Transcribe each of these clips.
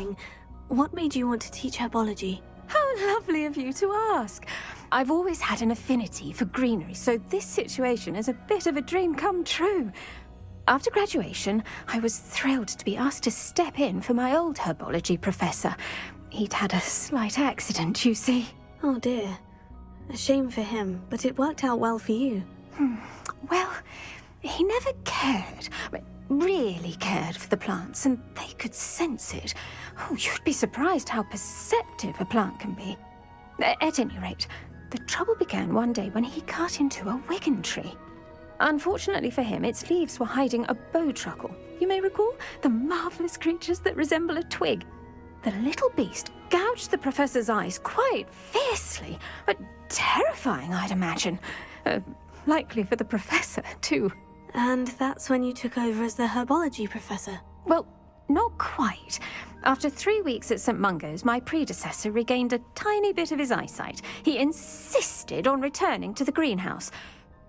wondering, what made you want to teach herbology? How lovely of you to ask. I've always had an affinity for greenery, so this situation is a bit of a dream come true. After graduation, I was thrilled to be asked to step in for my old herbology professor. He'd had a slight accident, you see. Oh dear. A shame for him, but it worked out well for you. Well, he never cared, really cared for the plants, and they could sense it. Oh, you'd be surprised how perceptive a plant can be. At any rate, the trouble began one day when he cut into a wigan tree. Unfortunately for him, its leaves were hiding a bowtruckle. You may recall the marvelous creatures that resemble a twig. The little beast gouged the professor's eyes quite fiercely, but terrifying, I'd imagine. Likely for the professor, too. And that's when you took over as the herbology professor? Well, not quite. After 3 weeks at St. Mungo's, my predecessor regained a tiny bit of his eyesight. He insisted on returning to the greenhouse.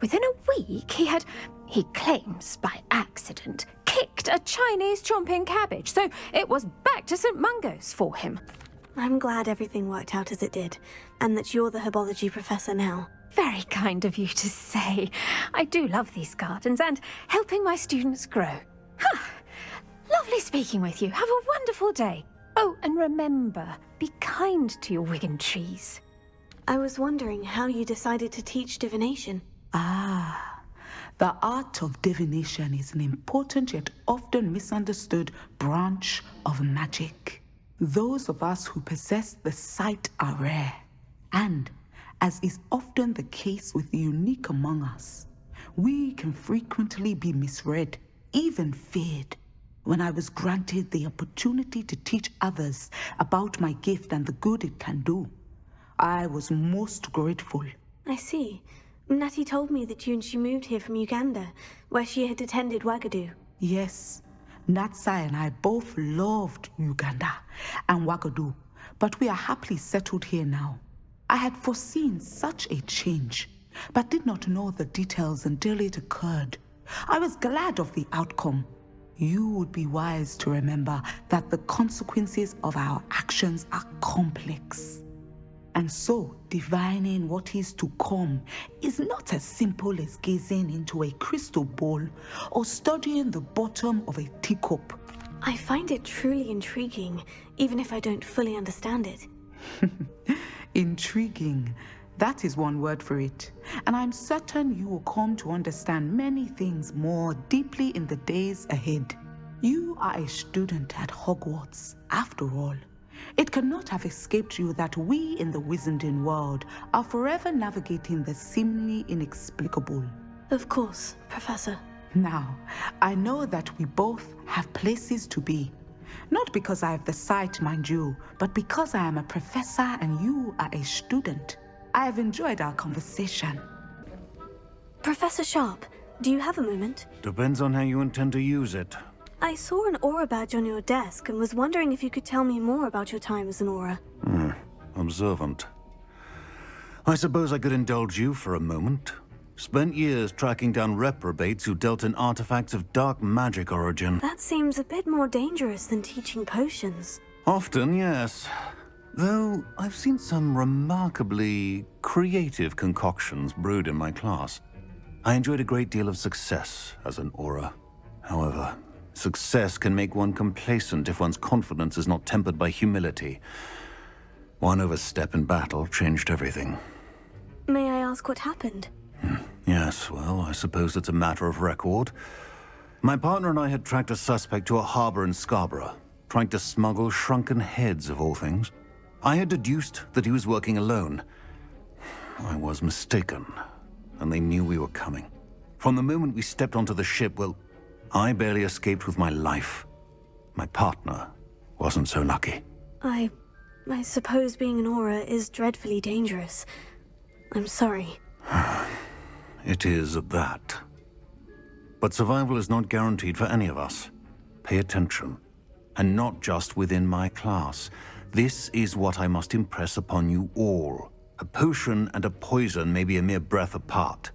Within a week, he claims by accident, kicked a Chinese chomping cabbage, so it was back to St. Mungo's for him. I'm glad everything worked out as it did, and that you're the herbology professor now. Very kind of you to say. I do love these gardens and helping my students grow. Lovely speaking with you. Have a wonderful day. Oh, and remember, be kind to your wigan trees. I was wondering how you decided to teach divination. The art of divination is an important yet often misunderstood branch of magic. Those of us who possess the sight are rare, and, as is often the case with the unique among us, we can frequently be misread, even feared. When I was granted the opportunity to teach others about my gift and the good it can do, I was most grateful. I see. Natty told me that you and she moved here from Uganda, where she had attended Wagadu. Yes, Natsai and I both loved Uganda and Wagadu, but we are happily settled here now. I had foreseen such a change, but did not know the details until it occurred. I was glad of the outcome. You would be wise to remember that the consequences of our actions are complex. And so, divining what is to come is not as simple as gazing into a crystal ball or studying the bottom of a teacup. I find it truly intriguing, even if I don't fully understand it. Intriguing. That is one word for it. And I'm certain you will come to understand many things more deeply in the days ahead. You are a student at Hogwarts, after all. It cannot have escaped you that we in the Wizarding world are forever navigating the seemingly inexplicable. Of course, Professor. Now, I know that we both have places to be. Not because I have the sight, mind you, but because I am a professor and you are a student. I have enjoyed our conversation. Professor Sharp, do you have a moment? Depends on how you intend to use it. I saw an aura badge on your desk and was wondering if you could tell me more about your time as an aura. Observant. I suppose I could indulge you for a moment. Spent years tracking down reprobates who dealt in artifacts of dark magic origin. That seems a bit more dangerous than teaching potions. Often, yes. Though I've seen some remarkably creative concoctions brewed in my class. I enjoyed a great deal of success as an aura. However, success can make one complacent if one's confidence is not tempered by humility. One overstep in battle changed everything. May I ask what happened? Yes, well, I suppose it's a matter of record. My partner and I had tracked a suspect to a harbor in Scarborough, trying to smuggle shrunken heads of all things. I had deduced that he was working alone. I was mistaken, and they knew we were coming. From the moment we stepped onto the ship, well, I barely escaped with my life. My partner wasn't so lucky. I suppose being an aura is dreadfully dangerous. I'm sorry. It is at that. But survival is not guaranteed for any of us. Pay attention. And not just within my class. This is what I must impress upon you all. A potion and a poison may be a mere breath apart,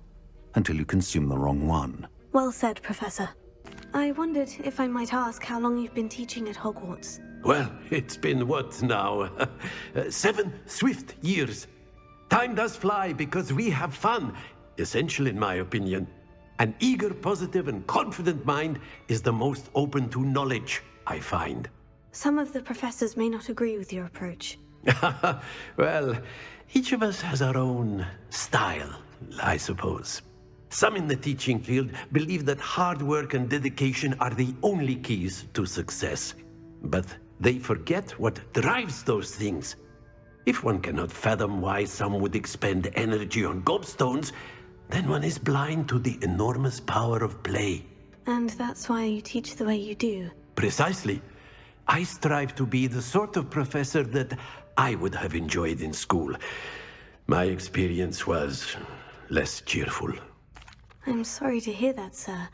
until you consume the wrong one. Well said, Professor. I wondered if I might ask how long you've been teaching at Hogwarts. Well, it's been what now? 7 swift years. Time does fly because we have fun, essential in my opinion. An eager, positive, and confident mind is the most open to knowledge, I find. Some of the professors may not agree with your approach. Well, each of us has our own style, I suppose. Some in the teaching field believe that hard work and dedication are the only keys to success. But they forget what drives those things. If one cannot fathom why some would expend energy on gobstones, then one is blind to the enormous power of play. And that's why you teach the way you do. Precisely. I strive to be the sort of professor that I would have enjoyed in school. My experience was less cheerful. I'm sorry to hear that, sir.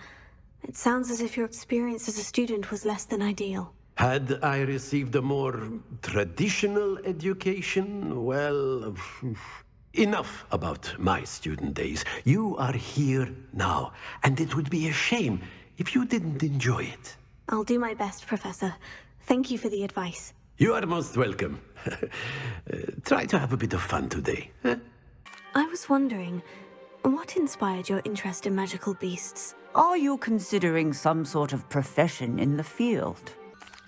It sounds as if your experience as a student was less than ideal. Had I received a more traditional education, well, enough about my student days. You are here now, and it would be a shame if you didn't enjoy it. I'll do my best, Professor. Thank you for the advice. You are most welcome. Try to have a bit of fun today. Huh? I was wondering, what inspired your interest in magical beasts? Are you considering some sort of profession in the field?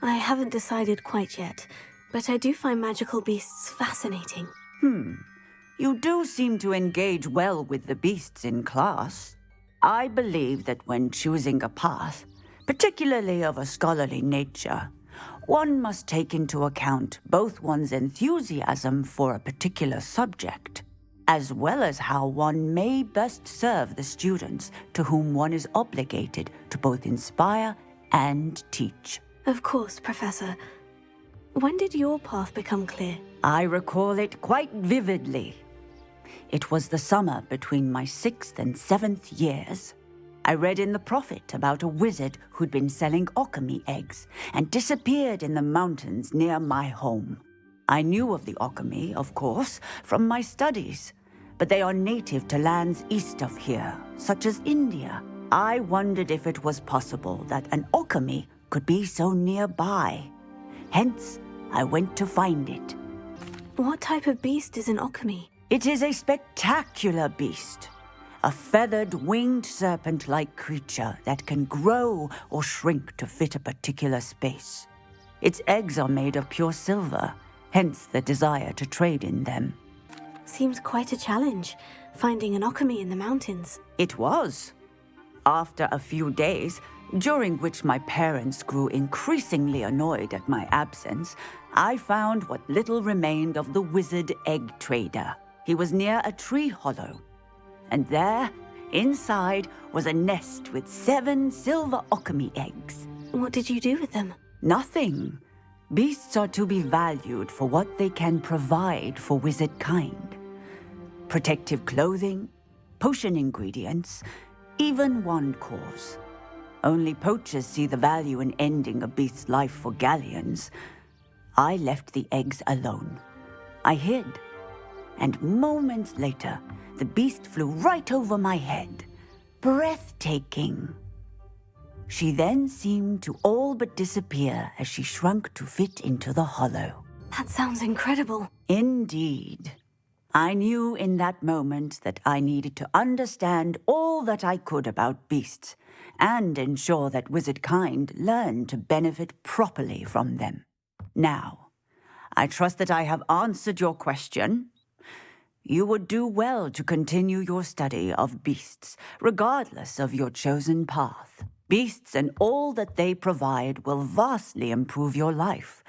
I haven't decided quite yet, but I do find magical beasts fascinating. You do seem to engage well with the beasts in class. I believe that when choosing a path, particularly of a scholarly nature, one must take into account both one's enthusiasm for a particular subject, as well as how one may best serve the students to whom one is obligated to both inspire and teach. Of course, Professor. When did your path become clear? I recall it quite vividly. It was the summer between my 6th and 7th years. I read in the Prophet about a wizard who'd been selling alchemy eggs and disappeared in the mountains near my home. I knew of the alchemy, of course, from my studies, but they are native to lands east of here, such as India. I wondered if it was possible that an alchemy could be so nearby. Hence, I went to find it. What type of beast is an alchemy? It is a spectacular beast. A feathered, winged serpent-like creature that can grow or shrink to fit a particular space. Its eggs are made of pure silver, hence the desire to trade in them. Seems quite a challenge, finding an alchemy in the mountains. It was. After a few days, during which my parents grew increasingly annoyed at my absence, I found what little remained of the wizard egg trader. He was near a tree hollow, and there, inside, was a nest with 7 silver alchemy eggs. What did you do with them? Nothing. Beasts are to be valued for what they can provide for wizard kind. Protective clothing, potion ingredients, even wand cores. Only poachers see the value in ending a beast's life for galleons. I left the eggs alone. I hid, and moments later, the beast flew right over my head. Breathtaking. She then seemed to all but disappear as she shrunk to fit into the hollow. That sounds incredible. Indeed. I knew in that moment that I needed to understand all that I could about beasts and ensure that wizard kind learned to benefit properly from them. Now, I trust that I have answered your question. You would do well to continue your study of beasts, regardless of your chosen path. Beasts and all that they provide will vastly improve your life,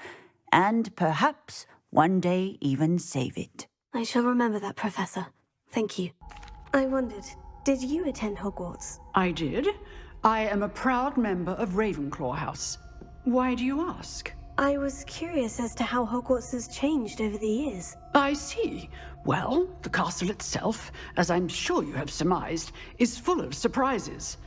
and perhaps one day even save it. I shall remember that, Professor. Thank you. I wondered, did you attend Hogwarts? I did. I am a proud member of Ravenclaw House. Why do you ask? I was curious as to how Hogwarts has changed over the years. I see. Well, the castle itself, as I'm sure you have surmised, is full of surprises.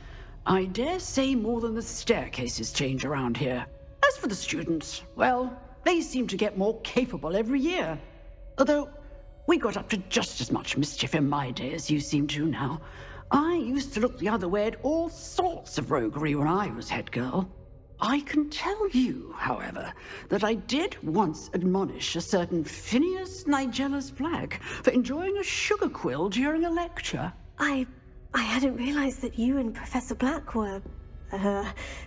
I dare say more than the staircases change around here. As for the students, well, they seem to get more capable every year. Although, we got up to just as much mischief in my day as you seem to now. I used to look the other way at all sorts of roguery when I was head girl. I can tell you, however, that I did once admonish a certain Phineas Nigella's Black for enjoying a sugar quill during a lecture. I hadn't realized that you and Professor Black were,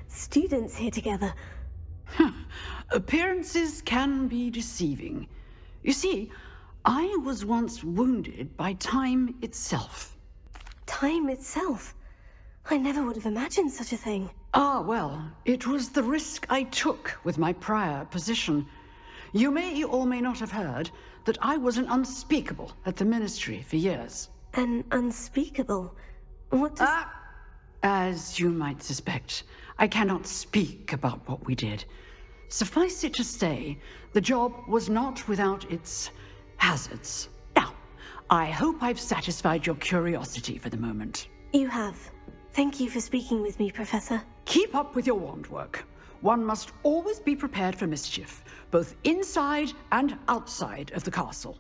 students here together. Appearances can be deceiving. You see, I was once wounded by time itself. Time itself? I never would have imagined such a thing. Ah, well, it was the risk I took with my prior position. You may or may not have heard that I was an unspeakable at the Ministry for years. An unspeakable? What does... As you might suspect, I cannot speak about what we did. Suffice it to say, the job was not without its hazards. Now, I hope I've satisfied your curiosity for the moment. You have. Thank you for speaking with me, Professor. Keep up with your wand work. One must always be prepared for mischief, both inside and outside of the castle.